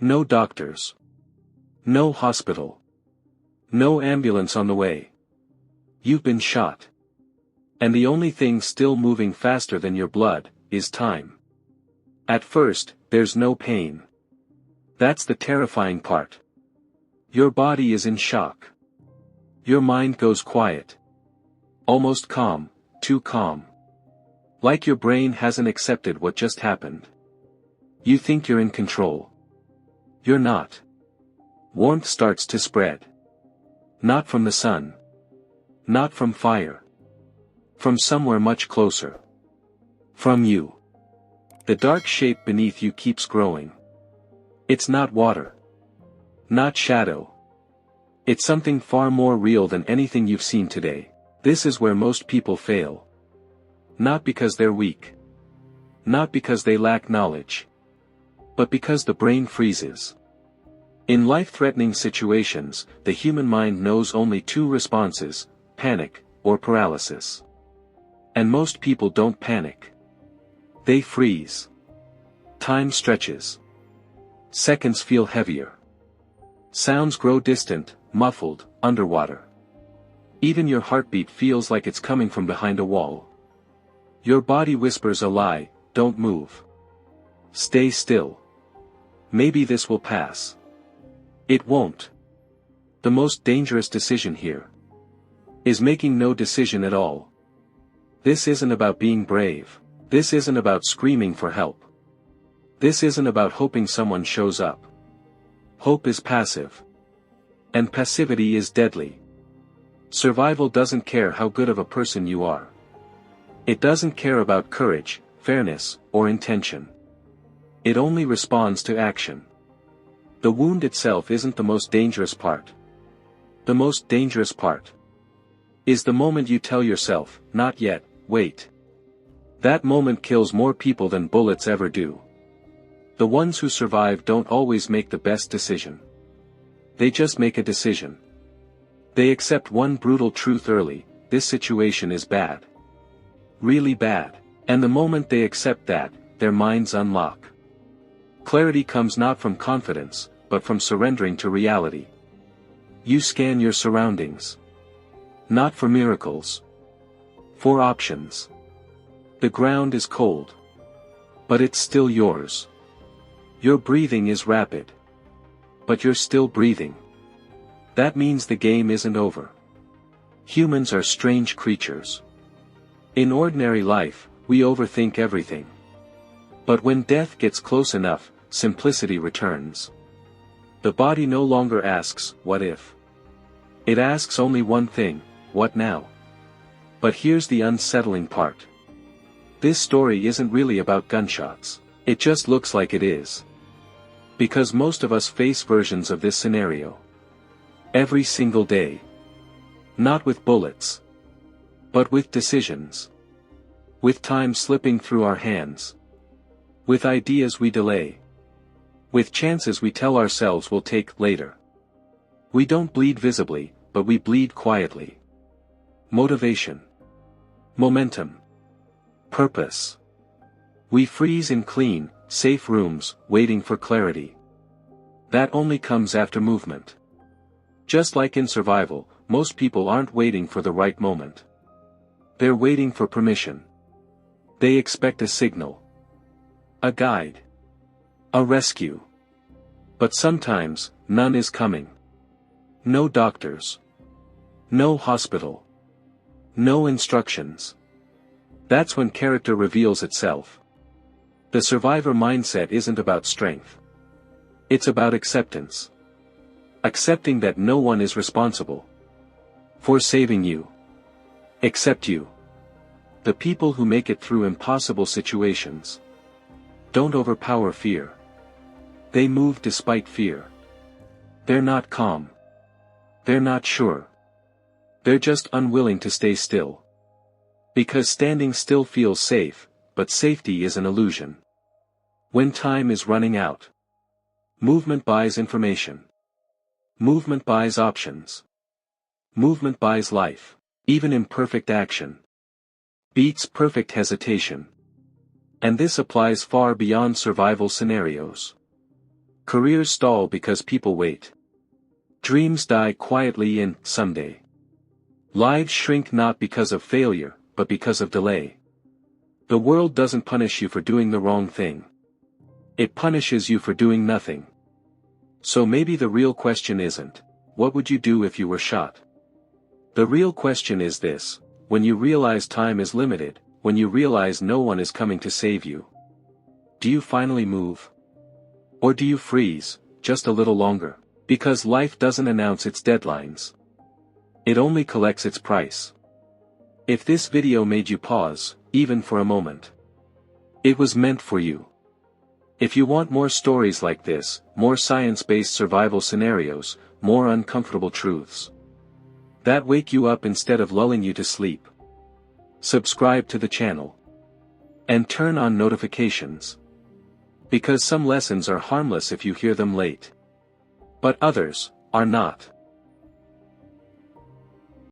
No doctors. No hospital. No ambulance on the way. You've been shot. And the only thing still moving faster than your blood is time. At first, there's no pain. That's the terrifying part. Your body is in shock. Your mind goes quiet. Almost calm, too calm. Like your brain hasn't accepted what just happened. You think you're in control. You're not. Warmth starts to spread. Not from the sun. Not from fire. From somewhere much closer. From you. The dark shape beneath you keeps growing. It's not water. Not shadow. It's something far more real than anything you've seen today. This is where most people fail. Not because they're weak. Not because they lack knowledge. But because the brain freezes. In life-threatening situations, the human mind knows only two responses: panic, or paralysis. And most people don't panic. They freeze. Time stretches. Seconds feel heavier. Sounds grow distant, muffled, underwater. Even your heartbeat feels like it's coming from behind a wall. Your body whispers a lie: don't move. Stay still. Maybe this will pass. It won't. The most dangerous decision here is making no decision at all. This isn't about being brave. This isn't about screaming for help. This isn't about hoping someone shows up. Hope is passive. And passivity is deadly. Survival doesn't care how good of a person you are. It doesn't care about courage, fairness, or intention. It only responds to action. The wound itself isn't the most dangerous part. The most dangerous part is the moment you tell yourself, not yet, wait. That moment kills more people than bullets ever do. The ones who survive don't always make the best decision. They just make a decision. They accept one brutal truth early: this situation is bad. Really bad. And the moment they accept that, their minds unlock. Clarity comes not from confidence, but from surrendering to reality. You scan your surroundings. Not for miracles. For options. The ground is cold. But it's still yours. Your breathing is rapid. But you're still breathing. That means the game isn't over. Humans are strange creatures. In ordinary life, we overthink everything. But when death gets close enough, simplicity returns. The body no longer asks, what if? It asks only one thing: what now? But here's the unsettling part. This story isn't really about gunshots. It just looks like it is. Because most of us face versions of this scenario. Every single day. Not with bullets. But with decisions. With time slipping through our hands. With ideas we delay. With chances we tell ourselves we'll take later. We don't bleed visibly, but we bleed quietly. Motivation. Momentum. Purpose. We freeze in clean, safe rooms, waiting for clarity. That only comes after movement. Just like in survival, most people aren't waiting for the right moment. They're waiting for permission. They expect a signal. A guide. A rescue. But sometimes, none is coming. No doctors. No hospital. No instructions. That's when character reveals itself. The survivor mindset isn't about strength. It's about acceptance. Accepting that no one is responsible for saving you. Except you. The people who make it through impossible situations don't overpower fear. They move despite fear. They're not calm. They're not sure. They're just unwilling to stay still. Because standing still feels safe, but safety is an illusion. When time is running out. Movement buys information. Movement buys options. Movement buys life. Even imperfect action beats perfect hesitation. And this applies far beyond survival scenarios. Careers stall because people wait. Dreams die quietly in someday. Lives shrink not because of failure, but because of delay. The world doesn't punish you for doing the wrong thing. It punishes you for doing nothing. So maybe the real question isn't, what would you do if you were shot? The real question is this: when you realize time is limited, when you realize no one is coming to save you, do you finally move? Or do you freeze, just a little longer? Because life doesn't announce its deadlines. It only collects its price. If this video made you pause, even for a moment, it was meant for you. If you want more stories like this, more science-based survival scenarios, more uncomfortable truths that wake you up instead of lulling you to sleep, subscribe to the channel and turn on notifications. Because some lessons are harmless if you hear them late, but others are not.